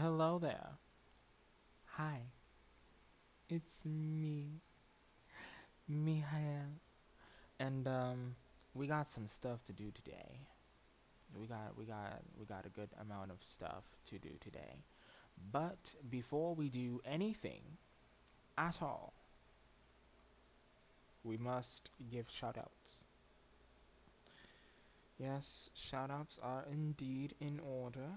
Hello there. Hi, it's Mihail. And we got some stuff to do today. We got a good amount of stuff to do today. But before we do anything at all, we must give shoutouts. Yes, shoutouts are indeed in order,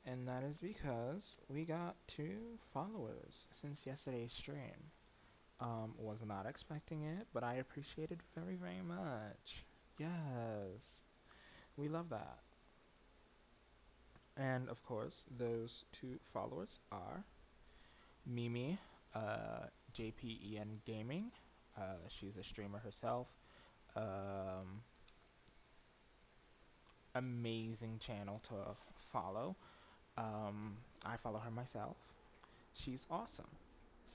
and that is because we got 2 followers since yesterday's stream. Was not expecting it, but I appreciate it very, very much. Yes, we love that. And of course, those 2 followers are Mimi, JPEN Gaming. She's a streamer herself. Um, Amazing channel to follow. I follow her myself. She's awesome.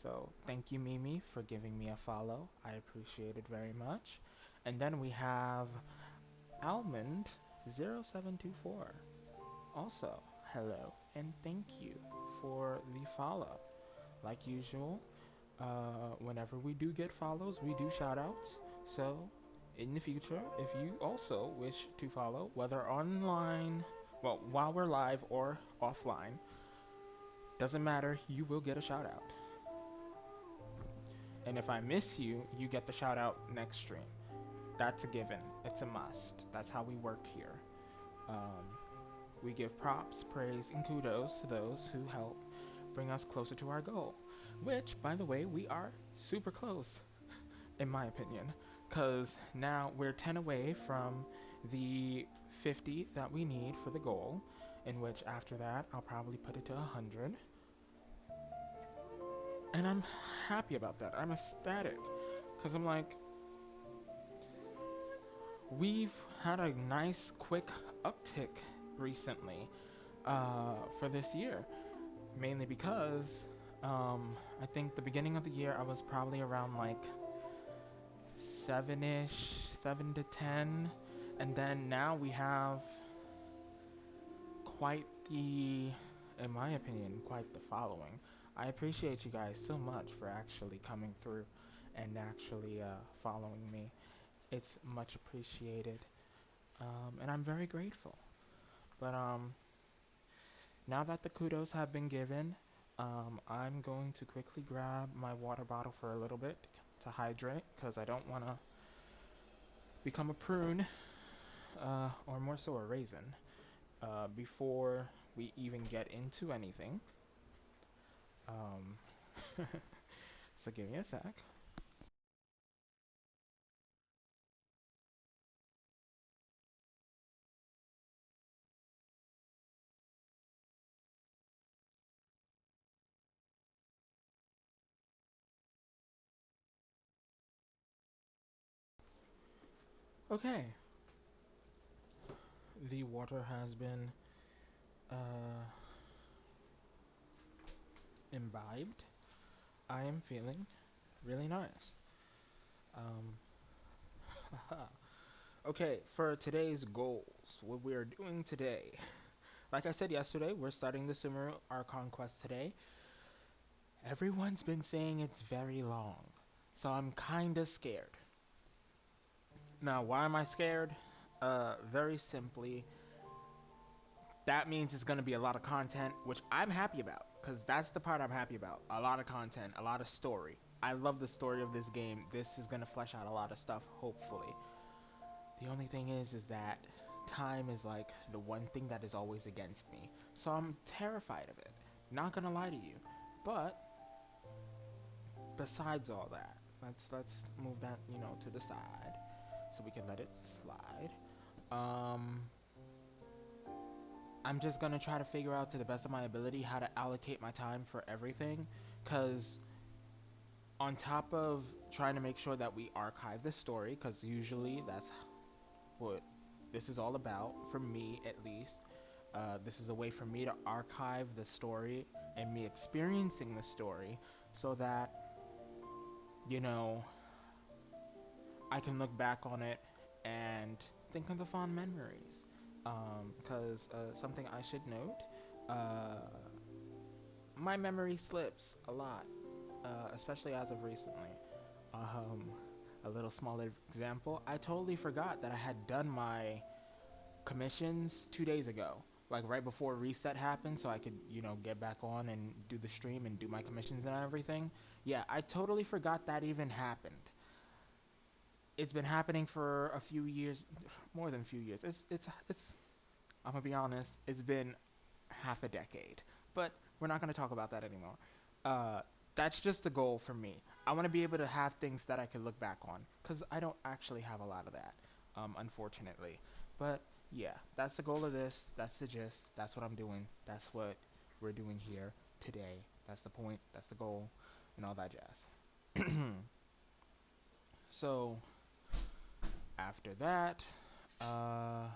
So thank you, Mimi, for giving me a follow. I appreciate it very much. And then we have Almond0724. Also, hello and thank you for the follow. Like usual, whenever we do get follows, we do shoutouts. So, in the future, if you also wish to follow, whether online, well, while we're live or offline, doesn't matter, you will get a shoutout. And if I miss you, you get the shoutout next stream. That's a given. It's a must. That's how we work here. Um, we give props, praise, and kudos to those who help bring us closer to our goal. Which, by the way, we are super close, in my opinion. Because now we're 10 away from the 50 that we need for the goal. In which, after that, I'll probably put it to 100. And I'm happy about that. I'm ecstatic. Because I'm like, we've had a nice quick uptick recently for this year, mainly because I think the beginning of the year I was probably around like 7ish, 7 to 10, and then now we have quite the, in my opinion, quite the following. I appreciate you guys so much for actually coming through and actually following me. It's much appreciated, and I'm very grateful. But now that the kudos have been given, I'm going to quickly grab my water bottle for a little bit to hydrate because I don't want to become a prune, or more so a raisin, before we even get into anything. Um, so give me a sec. Okay, the water has been uh, imbibed. I am feeling really nice. Um, okay, for today's goals, what we are doing today. Like I said yesterday, we're starting the Sumeru Archon Quest today. Everyone's been saying it's very long, so I'm kinda scared. Now, why am I scared? Very simply, that means it's gonna be a lot of content, which I'm happy about, because that's the part I'm happy about. A lot of content, a lot of story. I love the story of this game. This is gonna flesh out a lot of stuff, hopefully. The only thing is that time is like the one thing that is always against me. So I'm terrified of it. Not gonna lie to you. But besides all that, let's move that, to the side so we can let it slide. Um I'm just gonna try to figure out to the best of my ability how to allocate my time for everything, cuz on top of trying to make sure that we archive the story, cuz usually that's what this is all about, for me at least. This is a way for me to archive the story and me experiencing the story so that, you know, I can look back on it and think of the fond memories. Because something I should note, uh, my memory slips a lot, especially as of recently. Um, a little small example, I totally forgot that I had done my commissions 2 days ago, like right before reset happened, so I could, get back on and do the stream and do my commissions and everything. Yeah, I totally forgot that even happened. It's been happening for a few years, more than a few years. It's. I'm gonna be honest. It's been half a decade, but we're not gonna talk about that anymore. Uh, that's just the goal for me. I want to be able to have things that I can look back on, cause I don't actually have a lot of that, unfortunately. But yeah, that's the goal of this. That's the gist. That's what I'm doing. That's what we're doing here today. That's the point. That's the goal, and all that jazz. So after that, uh,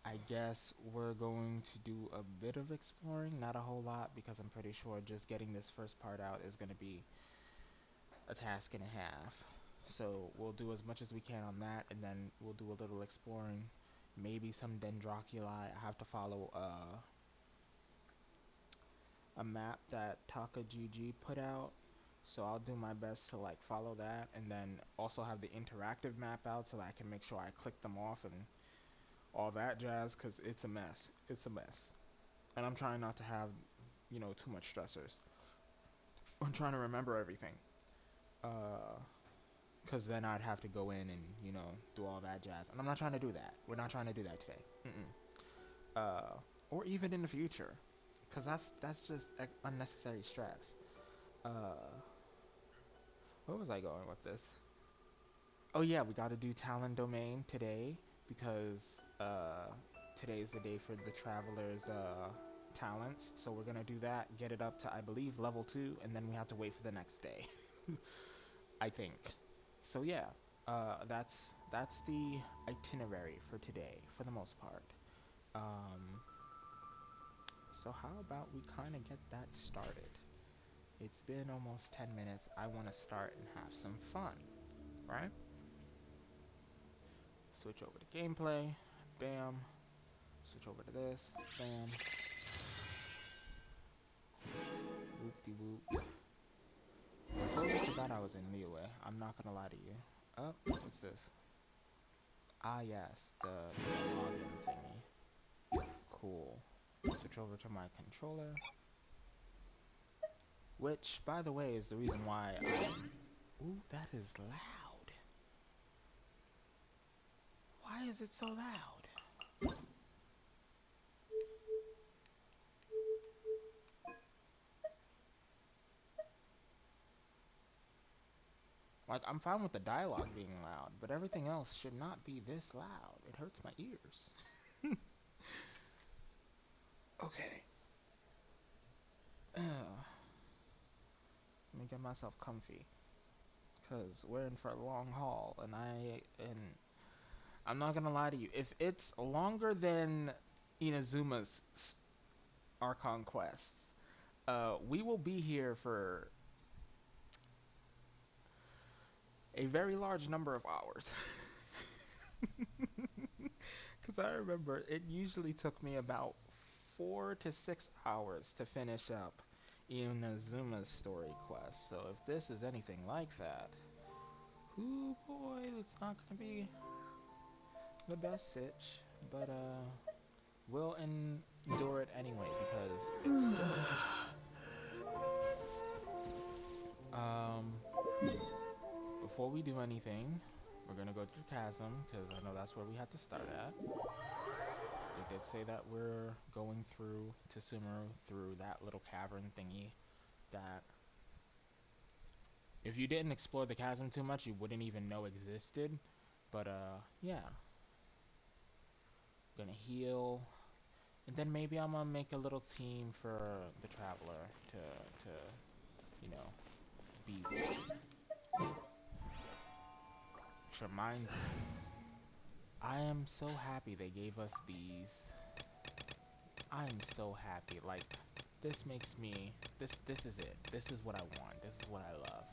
I guess we're going to do a bit of exploring, not a whole lot, because I'm pretty sure just getting this first part out is going to be a task and a half. So we'll do as much as we can on that, and then we'll do a little exploring, maybe some dendroculi. I have to follow a map that TakaGG put out, so I'll do my best to like follow that, and then also have the interactive map out so that I can make sure I click them off and all that jazz, because it's a mess. It's a mess. And I'm trying not to have, too much stressors. I'm trying to remember everything. Because then I'd have to go in and, do all that jazz. And I'm not trying to do that. We're not trying to do that today. Or even in the future. Because that's just unnecessary stress. Uh, where was I going with this? Oh yeah, we got to do Talon Domain today. Because today's the day for the Traveler's talents. So we're going to do that. Get it up to, I believe, level 2. And then we have to wait for the next day. I think. So yeah, that's the itinerary for today for the most part. Um, so how about we kind of get that started? It's been almost 10 minutes. I want to start and have some fun, right? Switch over to gameplay. Bam. Switch over to this. Bam. Whoop de whoop. I totally forgot I was in Liyue. I'm not gonna lie to you. Oh, what's this? Ah yes, the login thingy. Cool. Switch over to my controller. Which, by the way, is the reason why Ooh, that is loud. Why is it so loud? Like, I'm fine with the dialogue being loud, but everything else should not be this loud. It hurts my ears. Okay. Let me get myself comfy. Cause we're in for a long haul, and I'm not gonna lie to you. If it's longer than Inazuma's Archon quests, we will be here for a very large number of hours. Because I remember it usually took me about 4 to 6 hours to finish up Inazuma's story quest. So if this is anything like that, ooh boy, it's not gonna be the best sitch. But we'll endure it anyway because it's story. Um, before we do anything, we're gonna go through Chasm because I know that's where we had to start at. They did say that we're going through to Sumeru through that little cavern thingy that if you didn't explore the chasm too much, you wouldn't even know existed. But yeah, gonna heal, and then maybe I'm gonna make a little team for the traveler to you know be with. Which reminds me, I am so happy they gave us these. I'm so happy. Like this makes me this is it. This is what I want. This is what I love.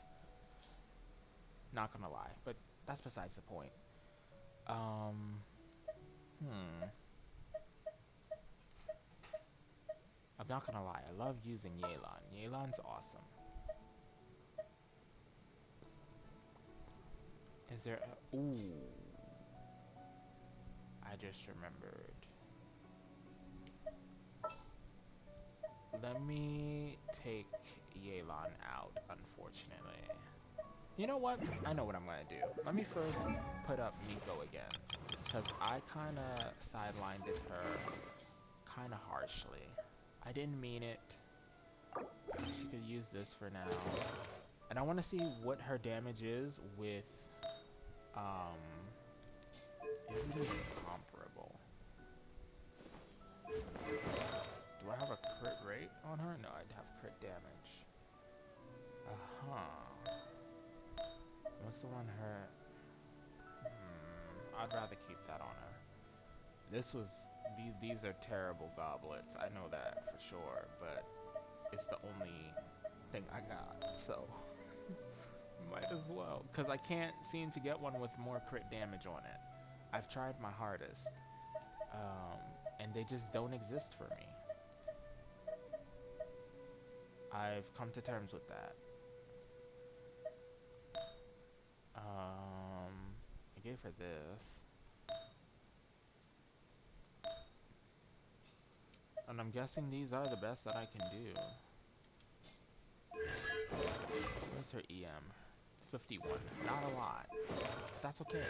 Not gonna lie, but that's besides the point. Um, Hmm. I'm not gonna lie, I love using Yelan. Yelan's awesome. Is there a... Ooh. I just remembered. Let me take Yelan out, unfortunately. You know what? I know what I'm gonna do. Let me first put up Miko again. Because I kinda sidelined her kinda harshly. I didn't mean it. She could use this for now. And I want to see what her damage is with, is it even comparable? Do I have a crit rate on her? No, I'd have crit damage. Uh-huh. What's the one her... I'd rather keep that on her. This was... These are terrible goblets. I know that for sure, but it's the only thing I got, so... Might as well, because I can't seem to get one with more crit damage on it. I've tried my hardest, and they just don't exist for me. I've come to terms with that. I gave her this. And I'm guessing these are the best that I can do. Where's her EM? 51. Not a lot. But that's okay.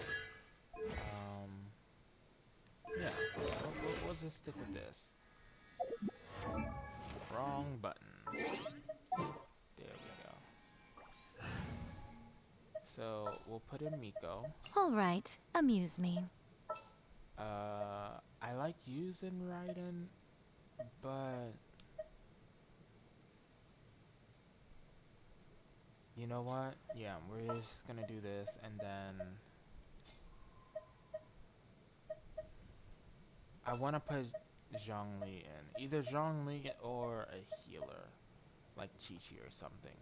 Yeah. We'll just stick with this. Wrong button. There we go. So, we'll put in Miko. Alright, amuse me. I like using Raiden, but... You know what? Yeah, we're just gonna do this, and then... I want to put Zhongli in. Either Zhongli or a healer, like Chi-Chi or something.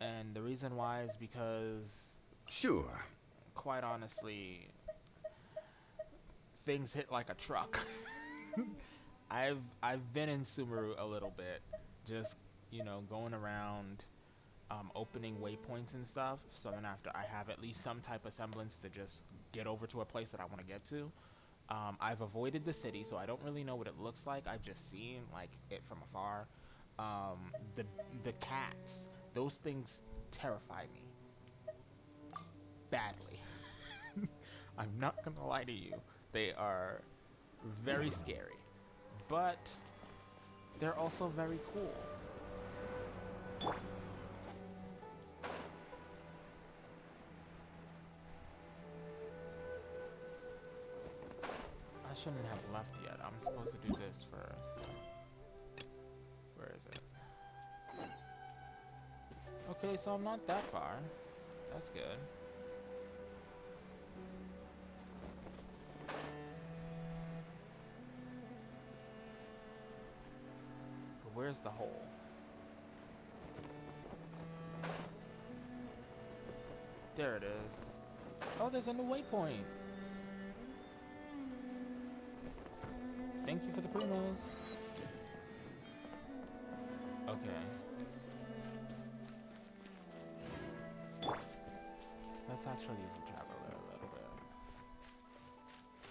And the reason why is because... Sure. Quite honestly, things hit like a truck. I've been in Sumeru a little bit, just, you know, going around, opening waypoints and stuff, so then after I have at least some type of semblance to just get over to a place that I want to get to. I've avoided the city, so I don't really know what it looks like. I've just seen like it from afar. The cats, those things terrify me badly. I'm not gonna lie to you. They are very scary, but they're also very cool. I shouldn't have left yet. I'm supposed to do this first. Where is it? Okay, so I'm not that far. That's good. But where's the hole? There it is. Oh, there's a new waypoint. Thank you for the primos. Okay. Let's actually use the traveler a little bit.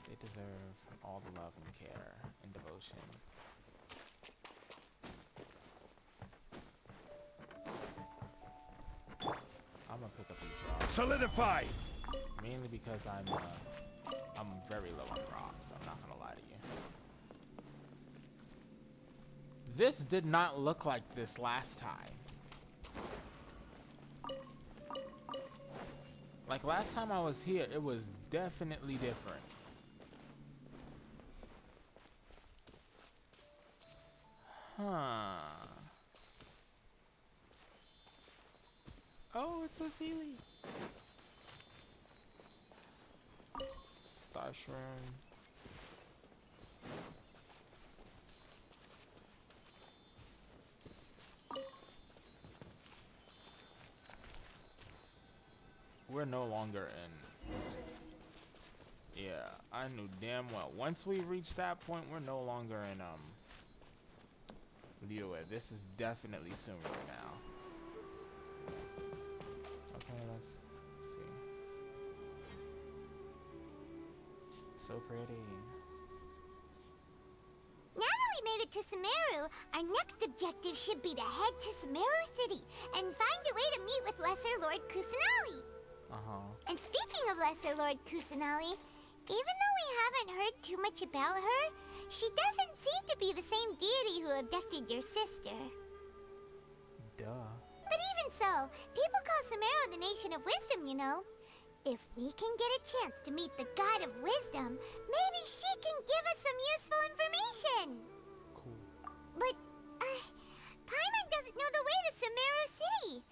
They deserve all the love and care and devotion. I'm gonna pick up these rocks. Solidify! Mainly because I'm very low on rocks, I'm not gonna lie to you. This did not look like this last time. Like last time I was here, it was definitely different. Huh. Oh, it's a Sealy. Star Shroom. We're no longer in... Yeah, I knew damn well. Once we reach that point, we're no longer in Liyue. This is definitely Sumeru now. Okay, let's see. So pretty. Now that we made it to Sumeru, our next objective should be to head to Sumeru City and find a way to meet with Lesser Lord Kusanali. And speaking of Lesser Lord Kusanali, even though we haven't heard too much about her, she doesn't seem to be the same deity who abducted your sister. Duh. But even so, people call Sumeru the Nation of Wisdom, you know. If we can get a chance to meet the God of Wisdom, maybe she can give us some useful information. Cool. But, Paimon doesn't know the way to Sumeru City.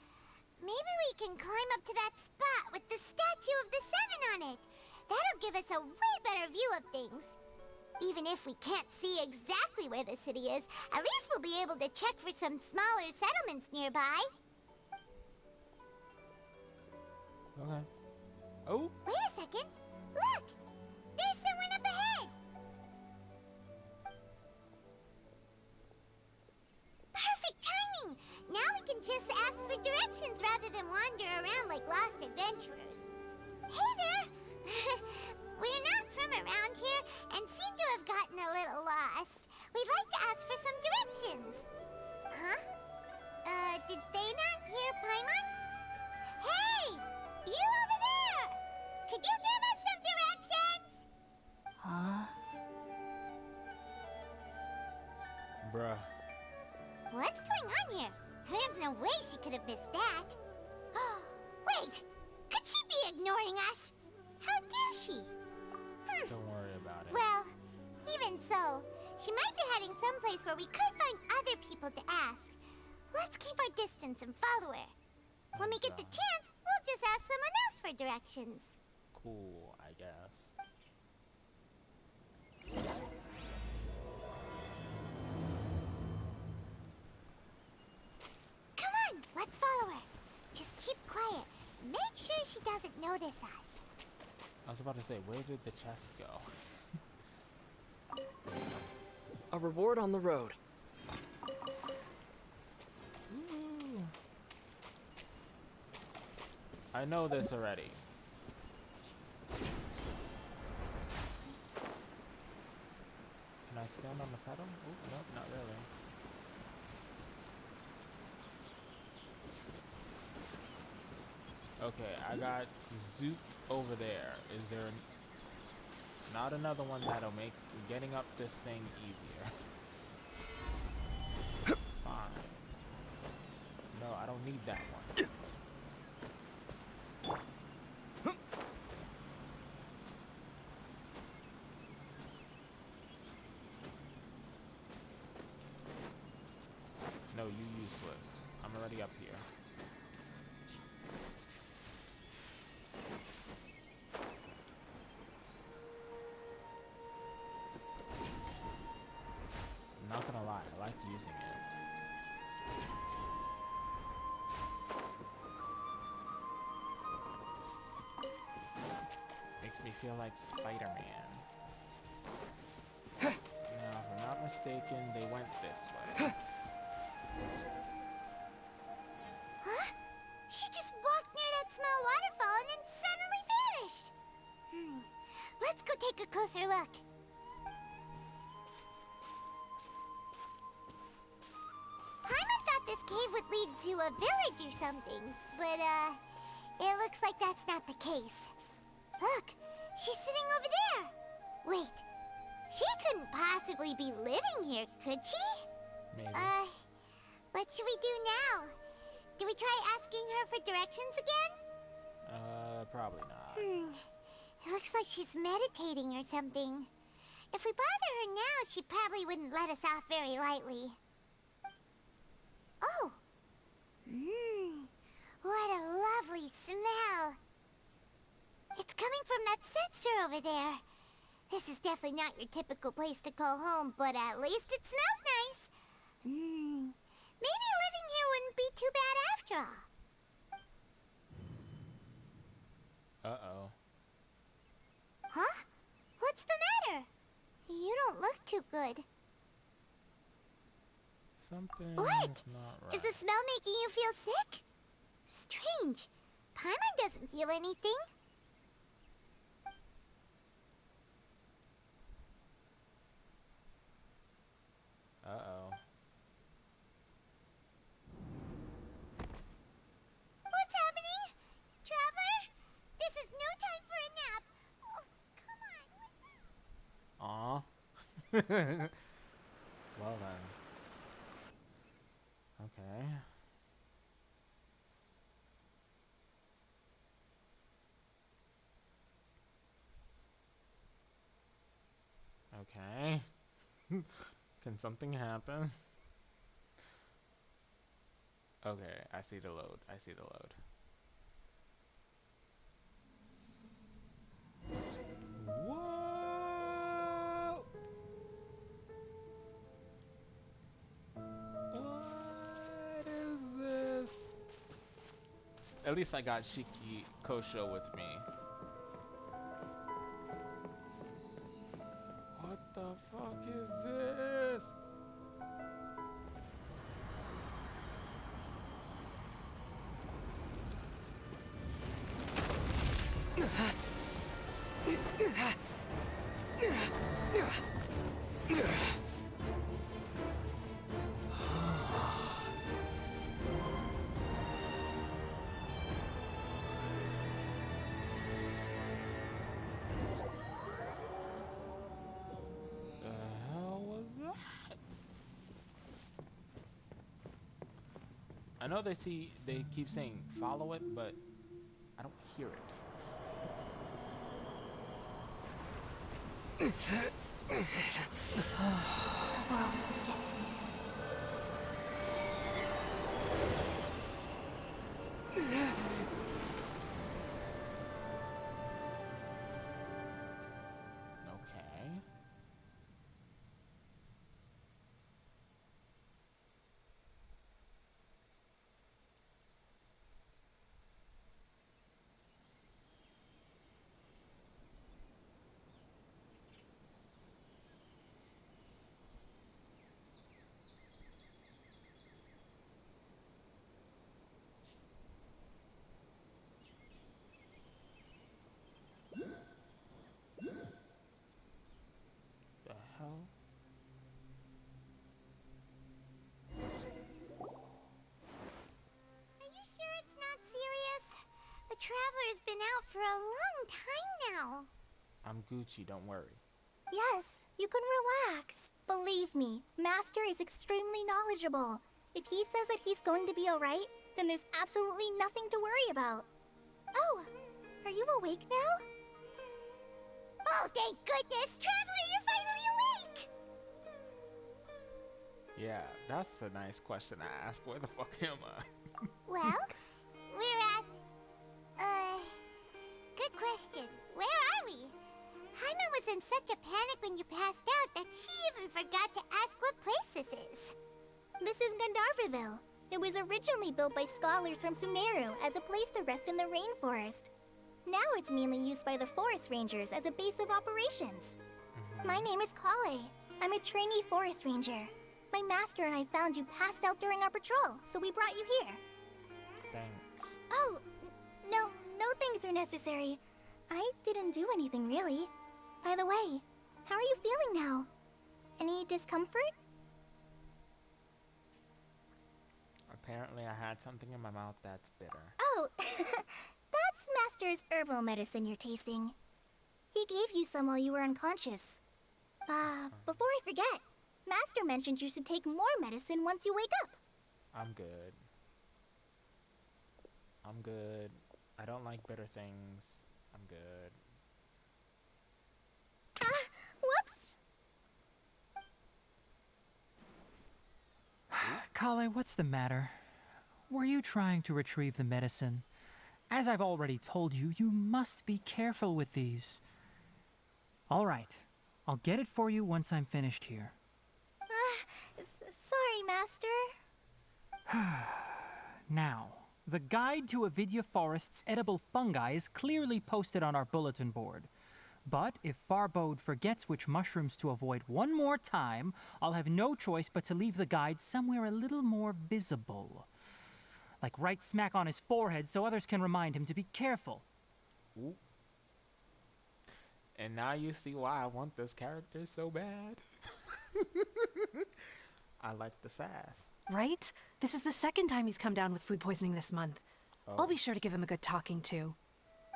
Maybe we can climb up to that spot with the statue of the Seven on it. That'll give us a way better view of things. Even if we can't see exactly where the city is, at least we'll be able to check for some smaller settlements nearby. Okay. Oh! Wait a second. Look! There's someone up ahead! Perfect timing! Now we can just ask for directions rather than wander around like lost adventurers. Hey there! We're not from around here and seem to have gotten a little lost. We'd like to ask for some directions. Huh? Did they not hear Paimon? Hey! You over there! Could you give us some directions? Huh? Bruh. What's going on here? There's no way she could have missed that. Wait! Could she be ignoring us? How dare she? Don't worry about it. Well, even so, she might be heading someplace where we could find other people to ask. Let's keep our distance and follow her. When we get the chance, we'll just ask someone else for directions. Cool, I guess. Come on, let's follow her. Just keep quiet. Make sure she doesn't notice us. I was about to say, where did the chest go? A reward on the road. Ooh. I know this already. Can I stand on the pedal? Ooh, nope, not really. Okay, I got Zoop over there. Is there not another one that'll make getting up this thing easier? Fine. No, I don't need that one. No, you useless. I'm already up here. Not gonna lie, I like using it. Makes me feel like Spider-Man. Now, if I'm not mistaken, they went this way. Huh? She just walked near that small waterfall and then suddenly vanished. Let's go take a closer look. Paimon thought this cave would lead to a village or something, but it looks like that's not the case. Look, she's sitting over there. Wait, she couldn't possibly be living here, could she? Maybe. What should we do now? Do we try asking her for directions again? Probably not. It looks like she's meditating or something. If we bother her now, she probably wouldn't let us off very lightly. Oh! What a lovely smell! It's coming from that sensor over there. This is definitely not your typical place to call home, but at least it smells nice. Maybe living here wouldn't be too bad after all. Uh-oh. Huh? good. Something's What? not right. Is the smell making you feel sick? Strange. Paimon doesn't feel anything. Uh-oh. What's happening? Traveler? This is no time for a nap. Oh, come on, wake up. Aw. Well then. Okay. Okay. Can something happen? Okay, I see the load. I see the load. Whoa! What is this? At least I got Shiki Kosho with me. What the fuck is this? The hell was that? I know they keep saying follow it, but I don't hear it. Okay. The hell? Are you sure it's not serious? The Traveler's been out for a long time now. I'm Gucci, don't worry. Yes, you can relax. Believe me, Master is extremely knowledgeable. If he says that he's going to be alright, then there's absolutely nothing to worry about. Oh, are you awake now? Oh, thank goodness! Traveler, you're finally awake! Yeah, that's a nice question to ask. Where the fuck am I? Well, we're at... Good question. Where are we? Haima was in such a panic when you passed out that she even forgot to ask what place this is. This is Gandharvaville. It was originally built by scholars from Sumeru as a place to rest in the rainforest. Now it's mainly used by the forest rangers as a base of operations. My name is Kale. I'm a trainee forest ranger. My master and I found you passed out during our patrol, so we brought you here. Thanks. Oh, no thanks are necessary. I didn't do anything really. By the way, how are you feeling now? Any discomfort? Apparently I had something in my mouth that's bitter. Oh, that's Master's herbal medicine you're tasting. He gave you some while you were unconscious. Before I forget, Master mentioned you should take more medicine once you wake up. I'm good. I'm good. I don't like bitter things. I'm good. Whoops! Kale, what's the matter? Were you trying to retrieve the medicine? As I've already told you, you must be careful with these. All right, I'll get it for you once I'm finished here. Sorry, Master. Now, the guide to Avidya Forest's edible fungi is clearly posted on our bulletin board. But if Farbode forgets which mushrooms to avoid one more time, I'll have no choice but to leave the guide somewhere a little more visible. Like right smack on his forehead so others can remind him to be careful. Ooh. And now you see why I want this character so bad. I like the sass. Right? This is the second time he's come down with food poisoning this month. I'll be sure to give him a good talking to.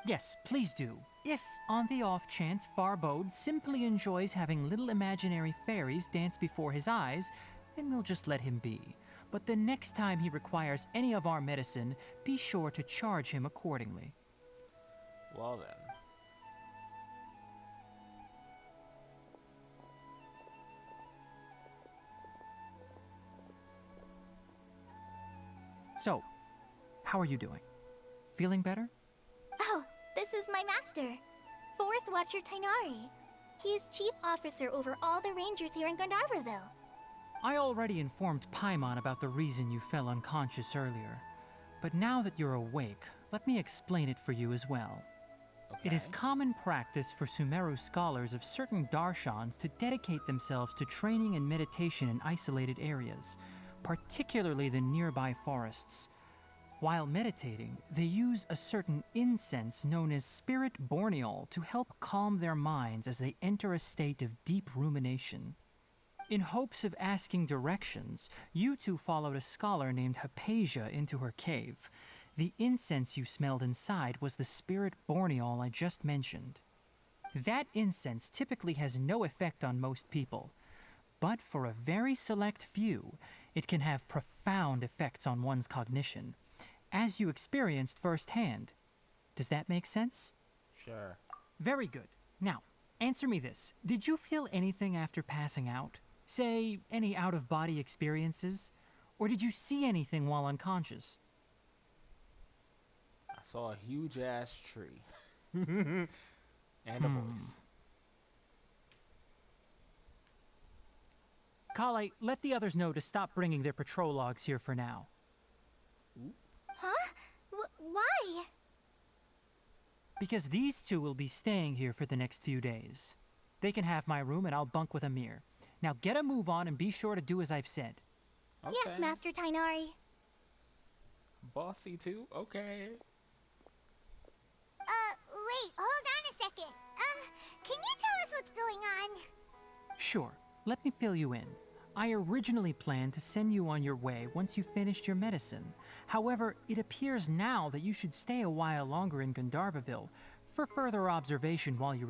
Yes, please do. If, on the off chance, Farbode simply enjoys having little imaginary fairies dance before his eyes, then we'll just let him be. But the next time he requires any of our medicine, be sure to charge him accordingly. Well then. So, how are you doing? Feeling better? Oh, this is my master, Forest Watcher Tainari. He is chief officer over all the rangers here in Gandharvaville. I already informed Paimon about the reason you fell unconscious earlier. But now that you're awake, let me explain it for you as well. It is common practice for Sumeru scholars of certain darshans to dedicate themselves to training and meditation in isolated areas, particularly the nearby forests. While meditating, they use a certain incense known as spirit borneol to help calm their minds as they enter a state of deep rumination. In hopes of asking directions, you two followed a scholar named Hypatia into her cave. The incense you smelled inside was the spirit borneol I just mentioned. That incense typically has no effect on most people, but for a very select few, it can have profound effects on one's cognition, as you experienced firsthand. Does that make sense? Sure. Very good. Now, answer me this. Did you feel anything after passing out? Say, any out-of-body experiences? Or did you see anything while unconscious? I saw a huge ass tree. And a voice. Kale, let the others know to stop bringing their patrol logs here for now. Huh? Why? Because these two will be staying here for the next few days. They can have my room and I'll bunk with Amir. Now get a move on and be sure to do as I've said. Okay. Yes, Master Tainari. Bossy too? Okay. Wait, hold on a second. Can you tell us what's going on? Sure, let me fill you in. I originally planned to send you on your way once you finished your medicine. However, it appears now that you should stay a while longer in Gandharvaville for further observation while you